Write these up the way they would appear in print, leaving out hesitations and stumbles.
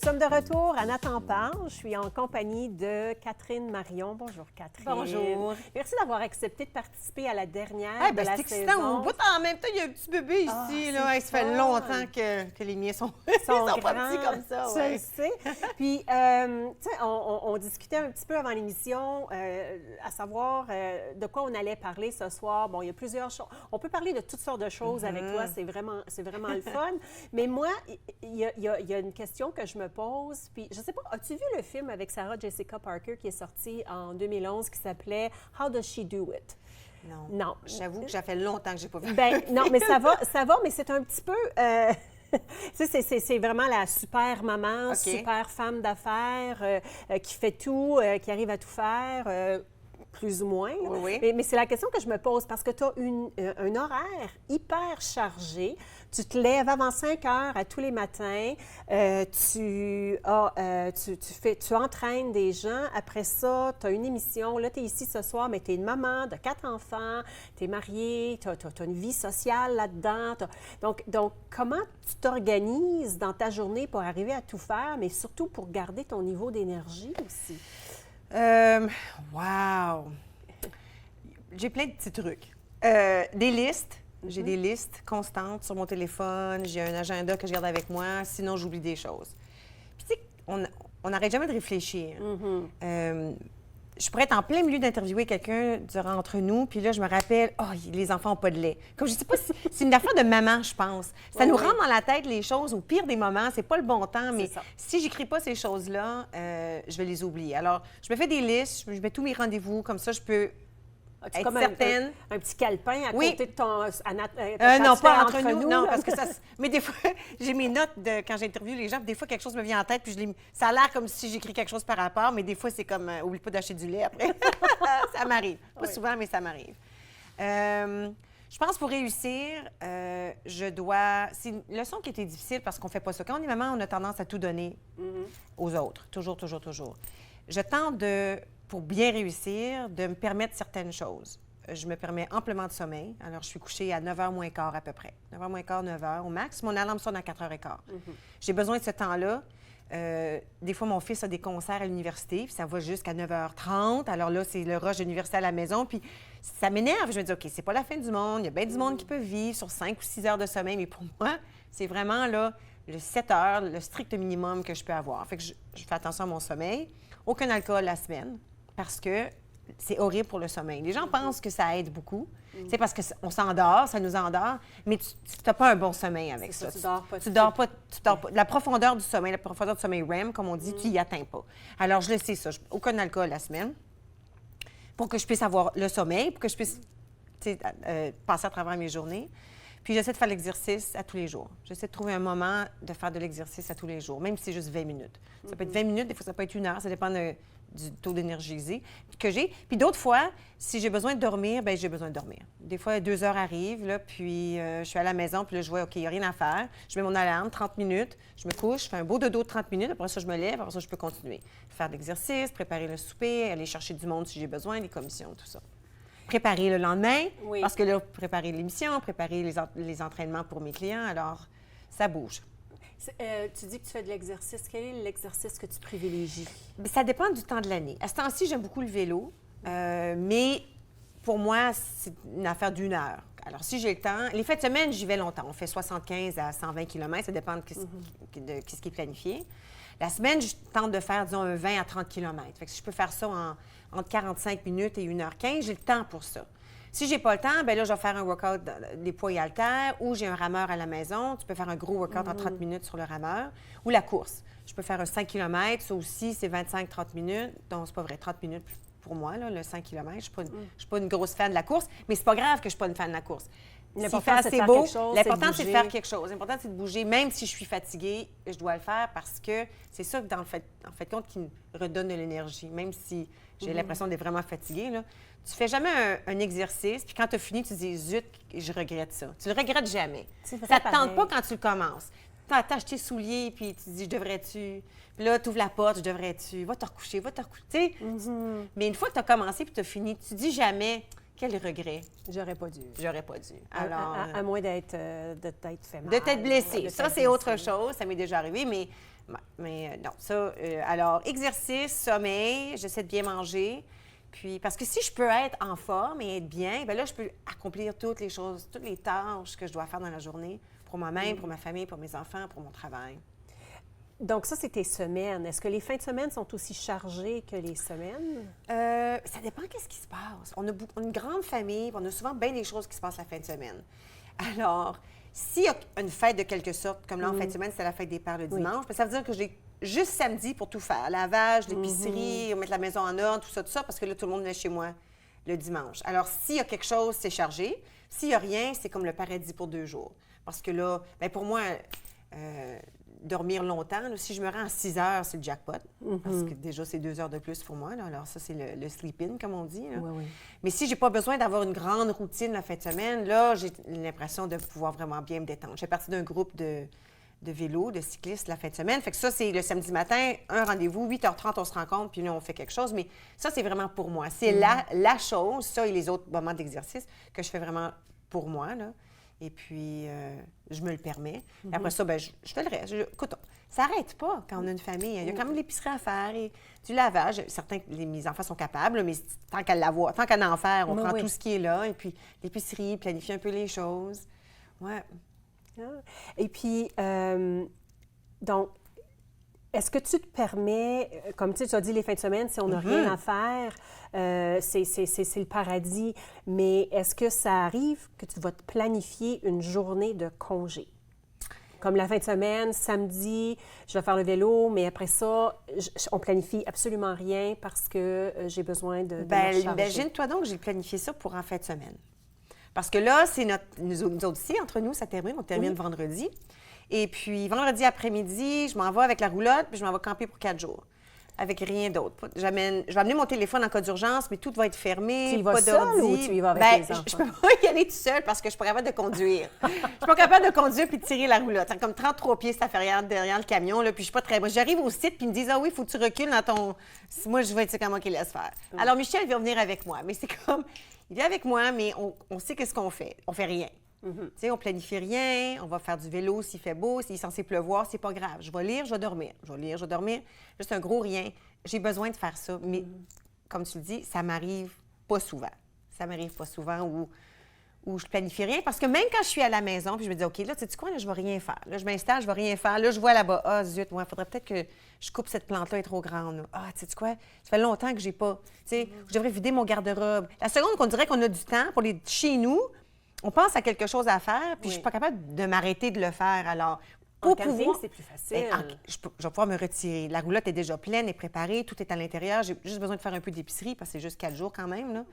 sommes de retour à Nathan Parle. Je suis en compagnie de Catherine Marion. Bonjour, Catherine. Bonjour. Merci d'avoir accepté de participer à la dernière Ah, de ben, la c'est excitant. saison. Au bout, en même temps, il y a un petit bébé ici. Là. Hey, ça fait longtemps que les miens sont, Ils sont pas grands, petits comme ça. tu Ouais. le sais. Puis, tu sais, on discutait un petit peu avant l'émission, à savoir de quoi on allait parler ce soir. Bon, il y a plusieurs choses. On peut parler de toutes sortes de choses avec toi. C'est vraiment le fun. Mais moi, il y a une question que je me pose. Puis, je sais pas, as-tu vu le film avec Sarah Jessica Parker qui est sorti en 2011 qui s'appelait How Does She Do It? Non. Non. J'avoue que ça fait longtemps que j'ai pas vu. Ben non, mais ça va, mais c'est un petit peu... tu sais, c'est vraiment la super maman, OK. super femme d'affaires qui fait tout, qui arrive à tout faire, plus ou moins. Là. Oui, oui. Mais c'est la question que je me pose parce que tu as un horaire hyper chargé. Tu te lèves avant 5 heures à tous les matins. Tu entraînes des gens. Après ça, tu as une émission. Là, tu es ici ce soir, mais tu es une maman de 4 enfants. Tu es mariée. Tu as une vie sociale là-dedans. Donc, comment tu t'organises dans ta journée pour arriver à tout faire, mais surtout pour garder ton niveau d'énergie aussi? Wow! J'ai plein de petits trucs. Des listes. J'ai des listes constantes sur mon téléphone. J'ai un agenda que je garde avec moi. Sinon, j'oublie des choses. Puis, tu sais, on n'arrête jamais de réfléchir. Je pourrais être en plein milieu d'interviewer quelqu'un entre nous, puis là, je me rappelle, oh, les enfants n'ont pas de lait. Comme je sais pas si c'est une affaire de maman, je pense. Ça nous rentre dans la tête les choses au pire des moments. C'est pas le bon temps, mais si j'écris pas ces choses-là, je vais les oublier. Alors, je me fais des listes, je mets tous mes rendez-vous, comme ça, je peux être comme certaine. Un petit calepin à Oui. côté de ton... Non, pas entre nous, non, là. parce que ça... Mais des fois, j'ai mes notes de quand j'interviewe les gens, puis des fois, quelque chose me vient en tête, puis ça a l'air comme si j'écris quelque chose par rapport, mais des fois, c'est comme, oublie pas d'acheter du lait après. Ça m'arrive. Pas souvent, mais ça m'arrive. Je pense pour réussir, je dois... C'est une leçon qui était difficile parce qu'on fait pas ça. Quand on est maman, on a tendance à tout donner aux autres. Toujours, toujours, toujours. Je tente pour bien réussir, de me permettre certaines choses. Je me permets amplement de sommeil. Alors, je suis couchée à 9h moins quart à peu près. 9h moins quart, 9h au max. Mon alarme sonne à 4h15. J'ai besoin de ce temps-là. Des fois, mon fils a des concerts à l'université, puis ça va jusqu'à 9h30. Alors là, c'est le rush de l'université à la maison, puis ça m'énerve. Je me dis, OK, c'est pas la fin du monde. Il y a bien du monde qui peut vivre sur 5 ou 6 heures de sommeil, mais pour moi, c'est vraiment là, le 7 heures, le strict minimum que je peux avoir. Fait que je fais attention à mon sommeil. Aucun alcool la semaine, parce que c'est horrible pour le sommeil. Les gens pensent que ça aide beaucoup. C'est parce qu'on s'endort, ça nous endort, mais tu n'as pas un bon sommeil avec ça. Tu dors pas. Tu dors pas. La profondeur du sommeil, la profondeur du sommeil REM, comme on dit, tu n'y atteins pas. Alors, je le sais ça. Aucun alcool la semaine pour que je puisse avoir le sommeil, pour que je puisse passer à travers mes journées. Puis, j'essaie de faire l'exercice à tous les jours. J'essaie de trouver un moment de faire de l'exercice à tous les jours, même si c'est juste 20 minutes. Ça peut être 20 minutes, des fois, ça peut être 1 heure, ça dépend du taux d'énergie que j'ai. Puis d'autres fois, si j'ai besoin de dormir, bien, j'ai besoin de dormir. Des fois, 2 heures arrivent, là, puis je suis à la maison, puis là, je vois, OK, il n'y a rien à faire. Je mets mon alarme, 30 minutes, je me couche, je fais un beau dodo de 30 minutes, après ça, je me lève, après ça, je peux continuer. Faire de l'exercice, préparer le souper, aller chercher du monde si j'ai besoin, les commissions, tout ça. Préparer le lendemain, parce que là, préparer l'émission, préparer les entraînements pour mes clients, alors ça bouge. Tu dis que tu fais de l'exercice. Quel est l'exercice que tu privilégies? Bien, ça dépend du temps de l'année. À ce temps-ci, j'aime beaucoup le vélo, mais pour moi, c'est une affaire d'1 heure. Alors, si j'ai le temps, les fêtes de semaine, j'y vais longtemps. On fait 75 à 120 km, ça dépend de ce qui est planifié. La semaine, je tente de faire, disons, un 20 à 30 km. Fait que si je peux faire ça entre 45 minutes et 1h15, j'ai le temps pour ça. Si j'ai pas le temps, bien là, je vais faire un workout des poids et haltères ou j'ai un rameur à la maison. Tu peux faire un gros workout en 30 minutes sur le rameur ou la course. Je peux faire un 5 km, ça aussi, c'est 25-30 minutes. Donc, c'est pas vrai, 30 minutes pour moi, là, le 5 km. Je suis pas une grosse fan de la course, mais c'est pas grave que je suis pas une fan de la course. L'important, c'est de faire beau, quelque chose, l'important, c'est de faire quelque chose. L'important, c'est de bouger. Même si je suis fatiguée, je dois le faire parce que c'est ça, en fait compte, qui me redonne de l'énergie. Même si j'ai l'impression d'être vraiment fatiguée, là. Tu fais jamais un exercice, puis quand tu as fini, tu te dis « Zut, je regrette ça ». Tu le regrettes jamais. Ça ne te tente pas quand tu le commences. Tu as acheté tes souliers, puis tu te dis « Je devrais-tu ». Puis là, tu ouvres la porte, « Je devrais-tu ». Va te recoucher, va te recoucher. Mais une fois que tu as commencé, puis tu as fini, tu te dis jamais « Quel regret ». J'aurais pas dû. J'aurais pas dû. Alors, à moins d'être fait mal. De t'être blessée. Ça, c'est autre chose. Ça m'est déjà arrivé, mais Ouais, mais non, ça, alors, exercice, sommeil, j'essaie de bien manger. Puis, parce que si je peux être en forme et être bien, bien là, je peux accomplir toutes les choses, toutes les tâches que je dois faire dans la journée pour moi-même, pour ma famille, pour mes enfants, pour mon travail. Donc, ça, c'est tes semaines. Est-ce que les fins de semaine sont aussi chargées que les semaines? Ça dépend qu'est-ce qui se passe. On a une grande famille, puis on a souvent bien des choses qui se passent la fin de semaine. Alors, s'il y a une fête de quelque sorte, comme là, en fin de semaine, c'est la fête des pères le dimanche, bien, ça veut dire que j'ai juste samedi pour tout faire. Lavage, l'épicerie, mettre la maison en ordre, tout ça, parce que là, tout le monde est chez moi le dimanche. Alors, s'il y a quelque chose, c'est chargé. S'il n'y a rien, c'est comme le paradis pour 2 jours. Parce que là, bien, pour moi, dormir longtemps, là, si je me rends à 6 heures, c'est le jackpot. Parce que déjà, c'est 2 heures de plus pour moi. Là. Alors, ça, c'est le sleep-in, comme on dit. Là. Oui. Mais si j'ai pas besoin d'avoir une grande routine la fin de semaine, là, j'ai l'impression de pouvoir vraiment bien me détendre. Je fais partie d'un groupe de vélo, de cyclistes la fin de semaine. Fait que ça, c'est le samedi matin, un rendez-vous, 8h30, on se rencontre, puis là, on fait quelque chose. Mais ça, c'est vraiment pour moi. C'est la chose, ça et les autres moments d'exercice que je fais vraiment pour moi, là. Et puis, je me le permets. Et après ça, bien, je fais le reste. Écoute, ça n'arrête pas quand on a une famille. Il y a quand même l'épicerie à faire et du lavage. Certains, mes enfants sont capables, mais tant qu'à en faire, on prend tout ce qui est là. Et puis, l'épicerie, planifier un peu les choses. Ouais. Et puis, donc, est-ce que tu te permets, comme tu as dit, les fins de semaine, si on n'a rien à faire, c'est le paradis, mais est-ce que ça arrive que tu vas te planifier une journée de congé? Comme la fin de semaine, samedi, je vais faire le vélo, mais après ça, on planifie absolument rien parce que j'ai besoin de me recharger. Imagine-toi donc, j'ai planifié ça pour en fin de semaine. Parce que là, c'est nous autres aussi, entre nous, ça termine. On termine vendredi. Et puis, vendredi après-midi, je m'en vais avec la roulotte, puis je m'en vais camper pour 4 jours. Avec rien d'autre. Je vais amener mon téléphone en cas d'urgence, mais tout va être fermé. Tu y vas seul ou tu y vas avec les enfants? Je peux pas y aller tout seul parce que je suis pas capable de conduire. Je suis pas capable de conduire puis de tirer la roulotte. C'est comme 33 pieds, ça fait rien derrière le camion, là, puis je suis pas très... Moi, j'arrive au site, puis ils me disent « Ah oui, il faut que tu recules dans ton... » Moi, je vais être comment qu'il laisse faire. Alors, Michel va venir avec moi, mais c'est comme... Il vient avec moi, mais on sait qu'est-ce qu'on fait. On fait rien. Tu sais, on planifie rien, on va faire du vélo s'il fait beau, s'il est censé pleuvoir, c'est pas grave. Je vais lire, je vais dormir. Je vais lire, je vais dormir. Juste un gros rien. J'ai besoin de faire ça, mais comme tu le dis, ça m'arrive pas souvent. Ça m'arrive pas souvent où je planifie rien, parce que même quand je suis à la maison, puis je me dis, OK, là, tu sais quoi, là, je vais rien faire. Là, je m'installe, je vais rien faire. Là, je vois là-bas, ah, zut, il faudrait peut-être que je coupe cette plante-là, elle est trop grande. Là. Ah, tu sais quoi, ça fait longtemps que j'ai pas, tu sais, je devrais vider mon garde-robe. La seconde qu'on dirait qu'on a du temps pour les chez nous, on pense à quelque chose à faire, puis je suis pas capable de m'arrêter de le faire. Alors, pour pouvoir, c'est plus facile. Je vais pouvoir me retirer. La roulotte est déjà pleine, est préparée, tout est à l'intérieur. J'ai juste besoin de faire un peu d'épicerie parce que c'est juste 4 jours quand même. Là.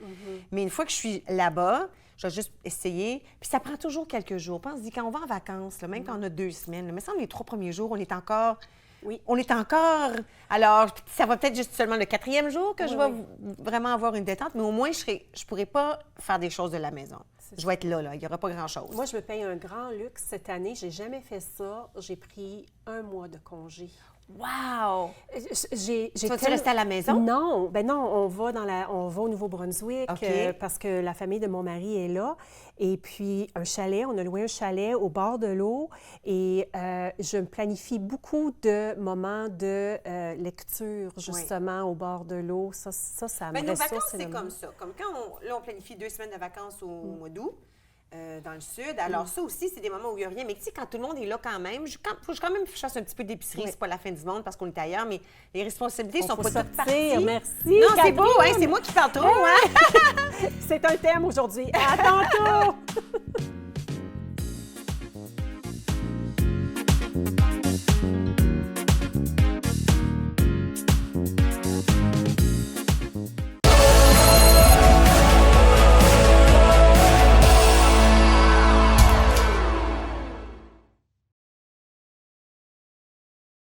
Mais une fois que je suis là-bas, je vais juste essayer. Puis ça prend toujours quelques jours. Puis on se dit, quand on va en vacances, là, même quand on a 2 semaines, là, mais ça, les 3 premiers jours, on est encore... Oui. On est encore... Alors, ça va peut-être juste seulement le 4e jour que je vais vraiment avoir une détente, mais au moins, je ne pourrai pas faire des choses de la maison. Je vais être là. Il n'y aura pas grand-chose. Moi, je me paye un grand luxe cette année. Je n'ai jamais fait ça. J'ai pris 1 mois de congé. Wow! Tu vas-tu rester à la maison? Non. Ben non, on va au Nouveau-Brunswick parce que la famille de mon mari est là. Et puis, un chalet, on a loué un chalet au bord de l'eau. Et je me planifie beaucoup de moments de lecture, justement, au bord de l'eau. Ça me nos ressource vacances, c'est énormément. comme ça. Comme quand on planifie 2 semaines de vacances au mois d'août, dans le sud. Alors, ça aussi, c'est des moments où il n'y a rien. Mais tu sais, quand tout le monde est là quand même, faut que je quand même fasse un petit peu d'épicerie. C'est pas la fin du monde parce qu'on est ailleurs, mais les responsabilités sont pas toutes parties. Merci. Non, c'est beau, hein? C'est moi qui parle trop, hein? C'est un thème aujourd'hui. À tantôt!